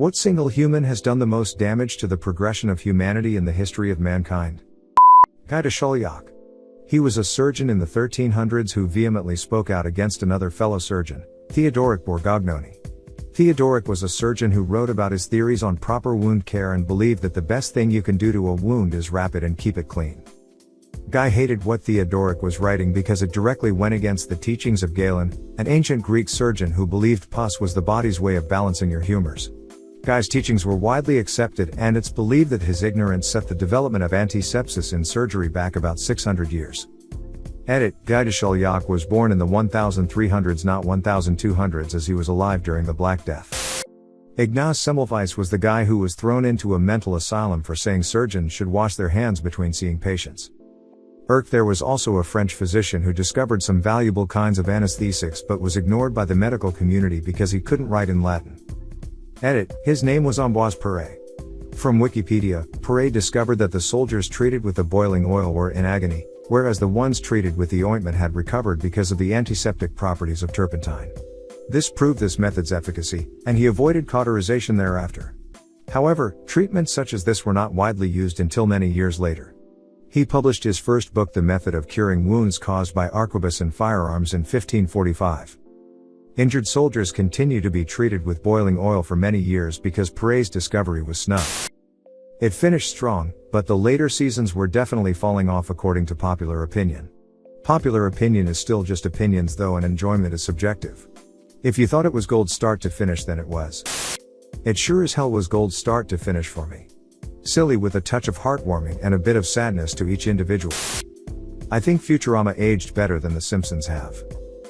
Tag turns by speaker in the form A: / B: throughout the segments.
A: What single human has done the most damage to the progression of humanity in the history of mankind? Guy de Chauliac. He was a surgeon in the 1300s who vehemently spoke out against another fellow surgeon, Theodoric Borgognoni. Theodoric was a surgeon who wrote about his theories on proper wound care and believed that the best thing you can do to a wound is wrap it and keep it clean. Guy hated what Theodoric was writing because it directly went against the teachings of Galen, an ancient Greek surgeon who believed pus was the body's way of balancing your humors. Guy's teachings were widely accepted, and it's believed that his ignorance set the development of antisepsis in surgery back about 600 years. Edit: Guy de Chauliac was born in the 1300s, not 1200s, as he was alive during the Black Death. Ignaz Semmelweis was the guy who was thrown into a mental asylum for saying surgeons should wash their hands between seeing patients. There was also a French physician who discovered some valuable kinds of anesthesics but was ignored by the medical community because he couldn't write in Latin. Edit: his name was Ambroise Paré. From Wikipedia, Paré discovered that the soldiers treated with the boiling oil were in agony, whereas the ones treated with the ointment had recovered because of the antiseptic properties of turpentine. This proved this method's efficacy, and he avoided cauterization thereafter. However, treatments such as this were not widely used until many years later. He published his first book, The Method of Curing Wounds Caused by Arquebus in Firearms, in 1545. Injured soldiers continued to be treated with boiling oil for many years because Paré's discovery was snubbed. It finished strong, but the later seasons were definitely falling off according to popular opinion. Popular opinion is still just opinions though, and enjoyment is subjective. If you thought it was gold start to finish, then it was. It sure as hell was gold start to finish for me. Silly with a touch of heartwarming and a bit of sadness to each individual. I think Futurama aged better than The Simpsons have.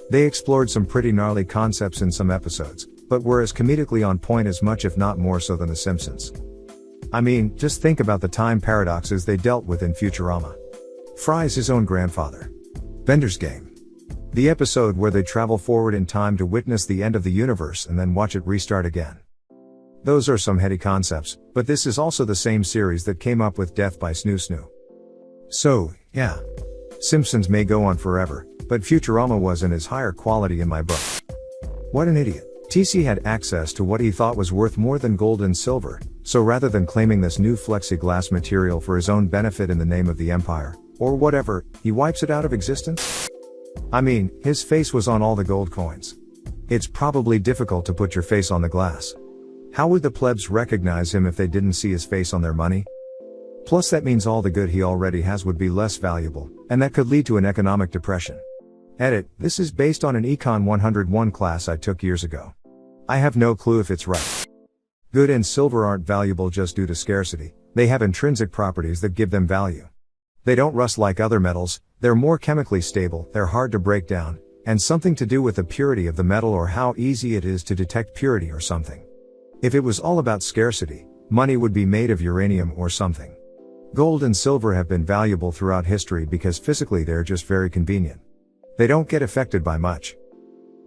A: They explored some pretty gnarly concepts in some episodes, but were as comedically on point as much if not more so than The Simpsons. I mean, just think about the time paradoxes they dealt with in Futurama. Fry's his own grandfather. Bender's Game. The episode where they travel forward in time to witness the end of the universe and then watch it restart again. Those are some heady concepts, but this is also the same series that came up with Death by Snoo Snoo. So, yeah. Simpsons may go on forever, but Futurama was and is higher quality in my book. What an idiot. TC had access to what he thought was worth more than gold and silver, so rather than claiming this new plexiglass material for his own benefit in the name of the empire, or whatever, he wipes it out of existence? I mean, his face was on all the gold coins. It's probably difficult to put your face on the glass. How would the plebs recognize him if they didn't see his face on their money? Plus that means all the good he already has would be less valuable, and that could lead to an economic depression. Edit: this is based on an Econ 101 class I took years ago. I have no clue if it's right. Good and silver aren't valuable just due to scarcity, they have intrinsic properties that give them value. They don't rust like other metals, they're more chemically stable, they're hard to break down, and something to do with the purity of the metal or how easy it is to detect purity or something. If it was all about scarcity, money would be made of uranium or something. Gold and silver have been valuable throughout history because physically they're just very convenient. They don't get affected by much.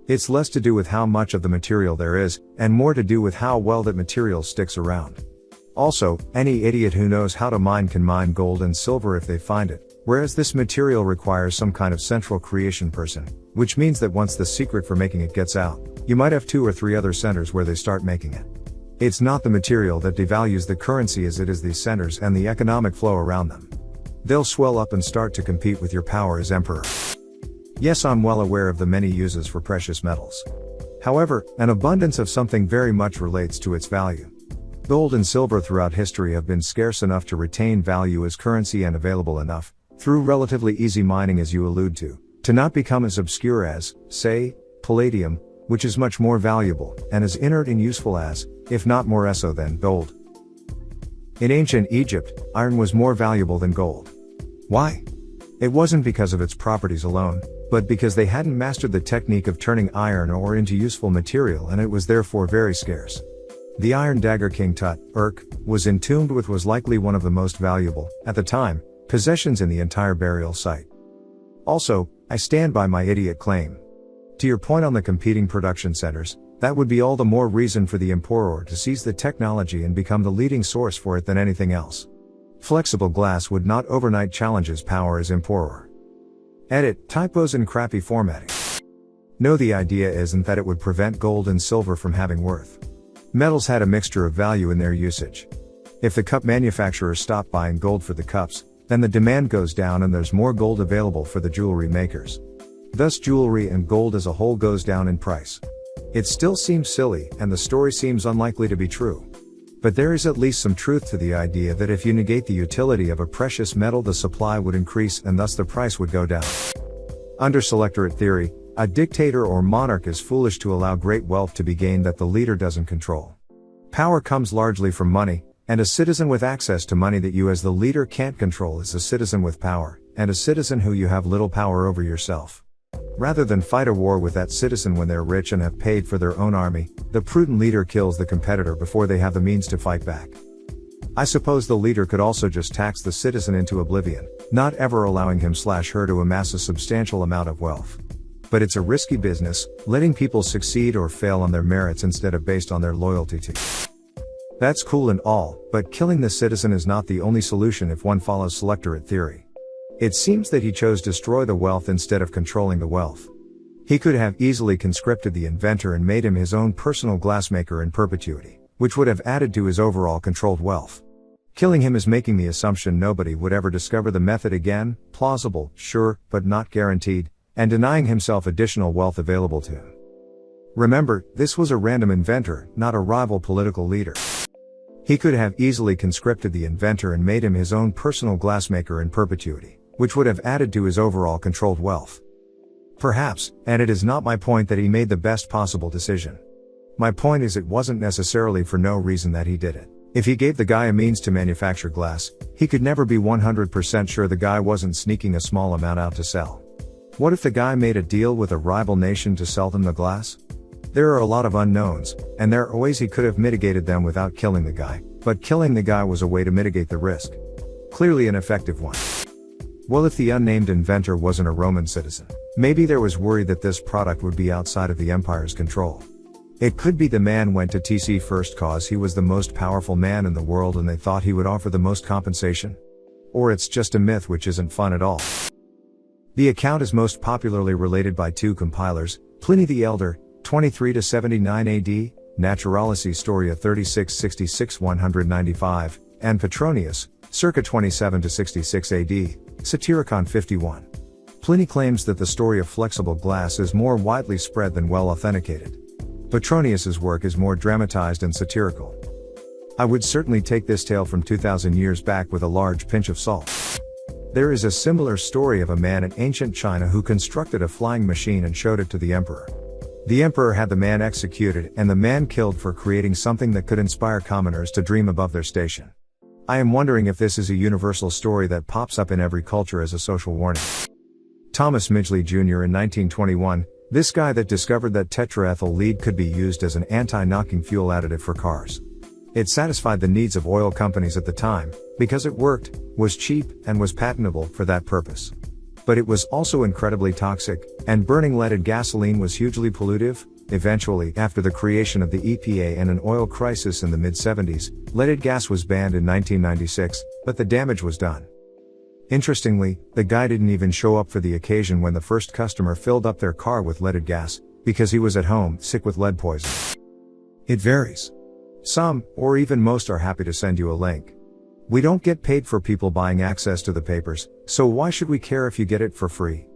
A: It's less to do with how much of the material there is, and more to do with how well that material sticks around. Also, any idiot who knows how to mine can mine gold and silver if they find it, whereas this material requires some kind of central creation person, which means that once the secret for making it gets out, you might have 2 or 3 other centers where they start making it. It's not the material that devalues the currency as it is these centers and the economic flow around them. They'll swell up and start to compete with your power as emperor. Yes, I'm well aware of the many uses for precious metals. However, an abundance of something very much relates to its value. Gold and silver throughout history have been scarce enough to retain value as currency and available enough, through relatively easy mining as you allude to not become as obscure as, say, palladium, which is much more valuable, and as inert and useful as, if not more so than, gold. In ancient Egypt, iron was more valuable than gold. Why? It wasn't because of its properties alone, but because they hadn't mastered the technique of turning iron ore into useful material, and it was therefore very scarce. The Iron Dagger King Tut, was entombed with was likely one of the most valuable, at the time, possessions in the entire burial site. Also, I stand by my idiot claim. To your point on the competing production centers, that would be all the more reason for the emperor to seize the technology and become the leading source for it than anything else. Flexible glass would not overnight challenge his power as emperor. Edit: typos and crappy formatting. No, the idea isn't that it would prevent gold and silver from having worth. Metals had a mixture of value in their usage. If the cup manufacturers stop buying gold for the cups, then the demand goes down and there's more gold available for the jewelry makers. Thus jewelry and gold as a whole goes down in price. It still seems silly, and the story seems unlikely to be true. But there is at least some truth to the idea that if you negate the utility of a precious metal, the supply would increase and thus the price would go down. Under selectorate theory, a dictator or monarch is foolish to allow great wealth to be gained that the leader doesn't control. Power comes largely from money, and a citizen with access to money that you as the leader can't control is a citizen with power, and a citizen who you have little power over yourself. Rather than fight a war with that citizen when they're rich and have paid for their own army, the prudent leader kills the competitor before they have the means to fight back. I suppose the leader could also just tax the citizen into oblivion, not ever allowing him/her to amass a substantial amount of wealth. But it's a risky business, letting people succeed or fail on their merits instead of based on their loyalty to you. That's cool and all, but killing the citizen is not the only solution if one follows selectorate theory. It seems that he chose to destroy the wealth instead of controlling the wealth. He could have easily conscripted the inventor and made him his own personal glassmaker in perpetuity, which would have added to his overall controlled wealth. Killing him is making the assumption nobody would ever discover the method again, plausible, sure, but not guaranteed, and denying himself additional wealth available to him. Remember, this was a random inventor, not a rival political leader. He could have easily conscripted the inventor and made him his own personal glassmaker in perpetuity, which would have added to his overall controlled wealth. Perhaps, and it is not my point that he made the best possible decision. My point is it wasn't necessarily for no reason that he did it. If he gave the guy a means to manufacture glass, he could never be 100% sure the guy wasn't sneaking a small amount out to sell. What if the guy made a deal with a rival nation to sell them the glass? There are a lot of unknowns, and there are ways he could have mitigated them without killing the guy, but killing the guy was a way to mitigate the risk. Clearly an effective one. Well, if the unnamed inventor wasn't a Roman citizen, maybe there was worry that this product would be outside of the empire's control. It could be the man went to TC first cause he was the most powerful man in the world and they thought he would offer the most compensation. Or it's just a myth which isn't fun at all. The account is most popularly related by two compilers, Pliny the Elder, 23 to 79 AD, Naturalis Historia 3666 195, and Petronius, circa 27 to 66 AD, Satyricon 51. Pliny claims that the story of flexible glass is more widely spread than well authenticated. Petronius's work is more dramatized and satirical. I would certainly take this tale from 2000 years back with a large pinch of salt. There is a similar story of a man in ancient China who constructed a flying machine and showed it to the emperor. The emperor had the man executed and the man killed for creating something that could inspire commoners to dream above their station. I am wondering if this is a universal story that pops up in every culture as a social warning. Thomas Midgley Jr. in 1921, this guy that discovered that tetraethyl lead could be used as an anti-knocking fuel additive for cars. It satisfied the needs of oil companies at the time, because it worked, was cheap, and was patentable for that purpose. But it was also incredibly toxic, and burning leaded gasoline was hugely pollutive. Eventually, after the creation of the EPA and an oil crisis in the mid-70s, leaded gas was banned in 1996, but the damage was done. Interestingly, the guy didn't even show up for the occasion when the first customer filled up their car with leaded gas, because he was at home, sick with lead poisoning. It varies. Some, or even most, are happy to send you a link. We don't get paid for people buying access to the papers, so why should we care if you get it for free?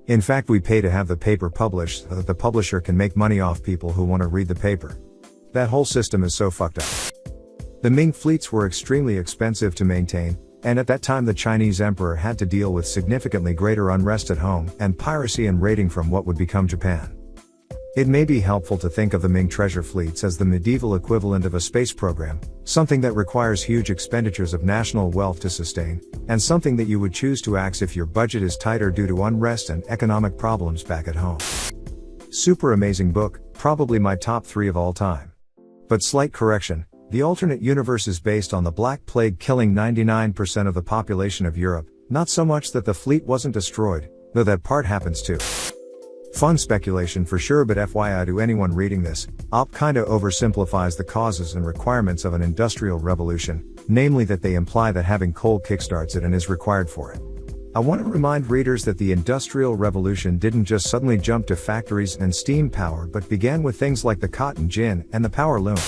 A: In fact, we pay to have the paper published so that the publisher can make money off people who want to read the paper. That whole system is so fucked up. The Ming fleets were extremely expensive to maintain, and at that time the Chinese emperor had to deal with significantly greater unrest at home, and piracy and raiding from what would become Japan. It may be helpful to think of the Ming treasure fleets as the medieval equivalent of a space program, something that requires huge expenditures of national wealth to sustain, and something that you would choose to axe if your budget is tighter due to unrest and economic problems back at home. Super amazing book, probably my top 3 of all time. But slight correction, the alternate universe is based on the Black Plague killing 99% of the population of Europe, not so much that the fleet wasn't destroyed, though that part happens too. Fun speculation for sure, but FYI to anyone reading this, OP kinda oversimplifies the causes and requirements of an industrial revolution, namely that they imply that having coal kickstarts it and is required for it. I want to remind readers that the Industrial Revolution didn't just suddenly jump to factories and steam power but began with things like the cotton gin and the power loom.